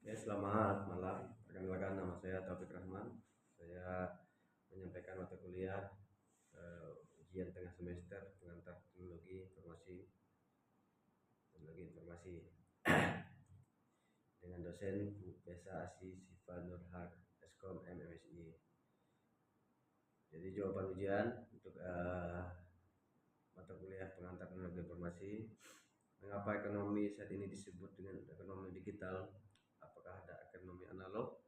Oke, selamat malam. Perkenalkan nama saya Taufik Rahman. Saya menyampaikan mata kuliah ujian tengah semester pengantar teknologi informasi dengan dosen Bu Pesa Asi Siva Nurhak Eskom MMSI. Jadi jawaban ujian untuk mata kuliah pengantar teknologi informasi. Mengapa ekonomi saat ini disebut dengan ekonomi digital? Apakah ada ekonomi analog?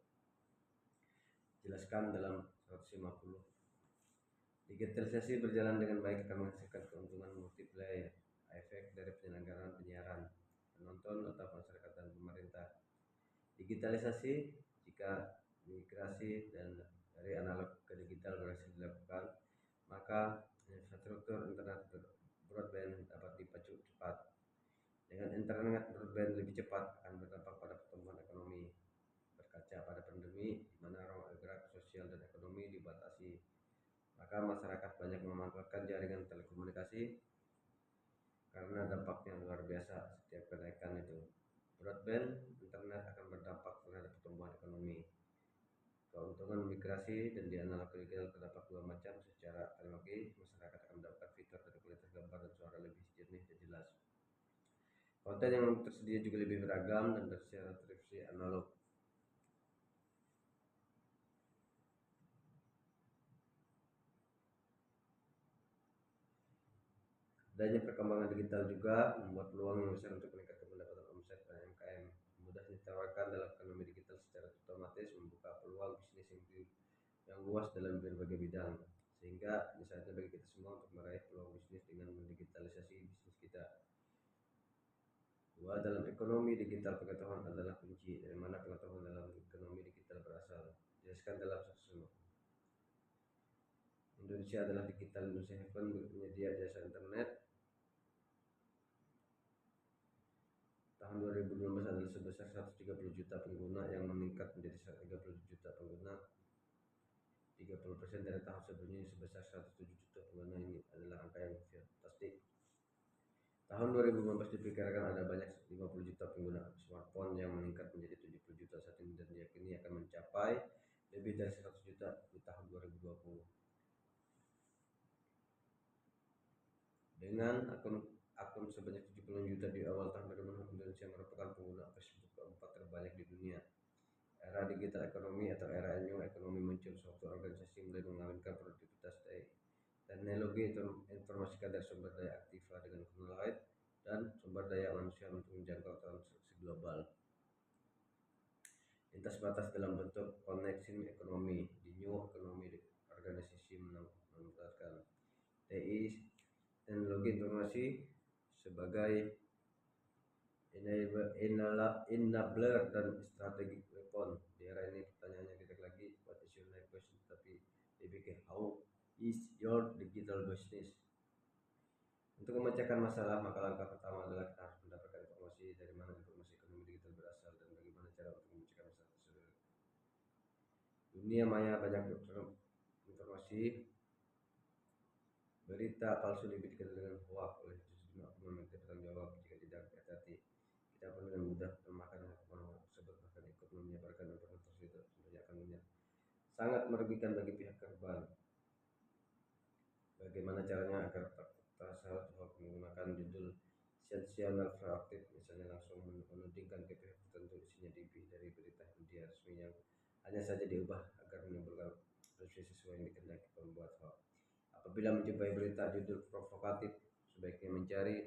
Jelaskan dalam 150. Digitalisasi berjalan dengan baik akan menghasilkan keuntungan multiplier efek dari penyelenggaraan penyiaran, penonton atau masyarakat dan pemerintah. Digitalisasi jika migrasi dan dari analog ke digital berhasil dilakukan, maka infrastruktur internet broadband dapat dipacu cepat. Dengan internet broadband lebih cepat akan berdampak pada pertumbuhan ekonomi. Berkaca pada pandemi, di mana ruang gerak sosial dan ekonomi dibatasi, maka masyarakat banyak memanfaatkan jaringan telekomunikasi karena dampaknya luar biasa. Setiap kenaikan itu broadband internet akan berdampak terhadap pertumbuhan ekonomi. Keuntungan migrasi dan di analog digital terdapat dua macam. Secara teknologi, masyarakat akan mendapatkan fitur dan kualitas gambar dan suara lebih jernih dan jelas. Konten yang tersedia juga lebih beragam dan bersifat televisi analog. Adanya perkembangan digital juga membuat peluang yang besar untuk meningkatkan pendapatan omset UMKM. Mudah ditawarkan dalam ekonomi digital secara otomatis membuka peluang bisnis yang luas dalam berbagai bidang. Sehingga ini saatnya bagi kita semua untuk meraih peluang bisnis dengan mendigitalisasi bisnis kita. Dua, dalam ekonomi digital pengetahuan adalah kunci. Dari mana pengetahuan dalam ekonomi digital berasal? Jelaskan dalam satu. Indonesia adalah Digital Indonesia Haven, penyedia jasa internet. Tahun 2012 adalah sebesar 130 juta pengguna yang meningkat menjadi 130 juta pengguna. 30% dari tahun sebelumnya sebesar 107 juta pengguna. Ini adalah angka yang fantastik. Tahun 2015 diperkirakan ada banyak 50 juta pengguna smartphone yang meningkat menjadi 70 juta saat ini dan diyakini akan mencapai lebih dari 100 juta di tahun 2020. Dengan akun sebanyak 70 juta di awal tahun 2020, Indonesia merupakan pengguna Facebook keempat terbanyak di dunia. Era digital ekonomi atau era new ekonomi muncul. Suatu organisasi mulai mengawinkan produktivitas teknologi informasi kadar sumber daya aktiva dengan knowledge dan sumber daya manusia untuk menjangkau transaksi global. Lintas batas dalam bentuk connection ekonomi. Di new ekonomi organisasi menempatkan TI teknologi informasi sebagai enabler dan strategic weapon. Di era ini pertanyaannya tidak lagi what is your life question, tapi lebih ke how is your digital business. Untuk memecahkan masalah, maka langkah pertama adalah kita harus mendapatkan informasi dari mana informasi ekonomi digital berasal dan bagaimana cara untuk memecahkan masalah tersebut. Dunia maya banyak informasi. Berita palsu lebih dikenal dengan hoax oleh sejumlah oknum yang tidak bertanggung jawab. Jika tidak hati-hati, kita pun dengan mudah memakan hoax tersebut, bahkan ikut menyebarkan informasi tersebut. Tentunya akan sangat merugikan bagi pihak korban. Bagaimana caranya agar tersangka hoax menggunakan judul sensasional proaktif, misalnya langsung menudingkan ke pihak tertentu, isinya dari berita media resmi yang hanya saja diubah agar menimbulkan persepsi sesuai yang dikehendaki pembuat hoax. Apabila menjumpai berita judul provokatif, sebaiknya mencari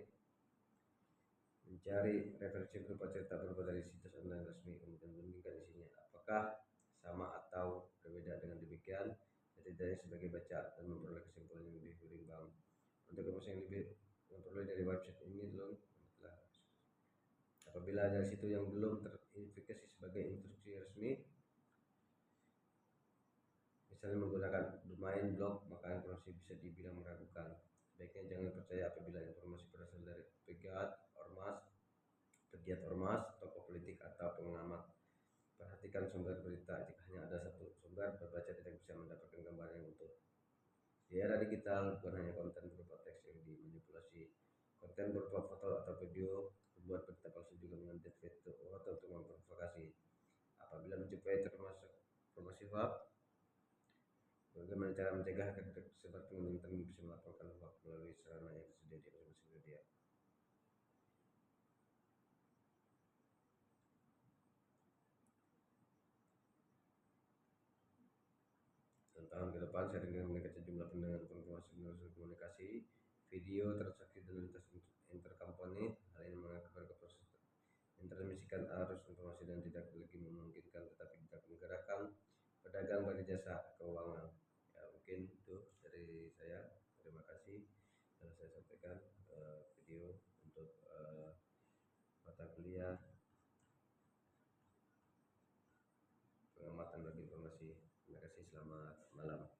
referensi berupa cerita berupa dari situs online resmi, kemudian bandingkan isinya apakah sama atau berbeda. Dengan demikian, setidaknya sebagai baca dan memperoleh kesimpulan yang lebih berimbang. Untuk informasi yang lebih memperoleh dari website ini belum telah. Apabila ada situs yang belum teridentifikasi sebagai instruksi resmi, misalnya menggunakan domain blog, maka informasi bisa dibilang meragukan. Sebaiknya jangan percaya apabila informasi berasal dari pegiat ormas, tokoh politik atau pengamat. Perhatikan sumber berita. Jika hanya ada satu sumber, pembaca tidak bisa mendapatkan gambaran yang utuh. Di era digital, bukan hanya konten berupa teks yang dimanipulasi, konten berupa foto atau video membuat berita palsu juga mengandung fitur untuk memprovokasi. Apabila menjumpai termasuk informasi hoax, bagaimana cara mencegah agar tidak tersebar pengunjung bisa melaporkan hoax melalui sarana yang tersedia di masing-masing media. Tahun ke depan saya dengan meningkatnya jumlah pendengar informasi melalui komunikasi, video, transaksi dan lintas intercompany. Hal ini mengakibatkan proses mentransmisikan arus informasi dan tidak lagi memungkinkan, tetapi tidak menggerakkan pedagang bagi jasa keuangan. Ya, mungkin itu dari saya. Terima kasih telah saya sampaikan video untuk mata kuliah pengamatan bagi informasi. Terima kasih, selamat malam.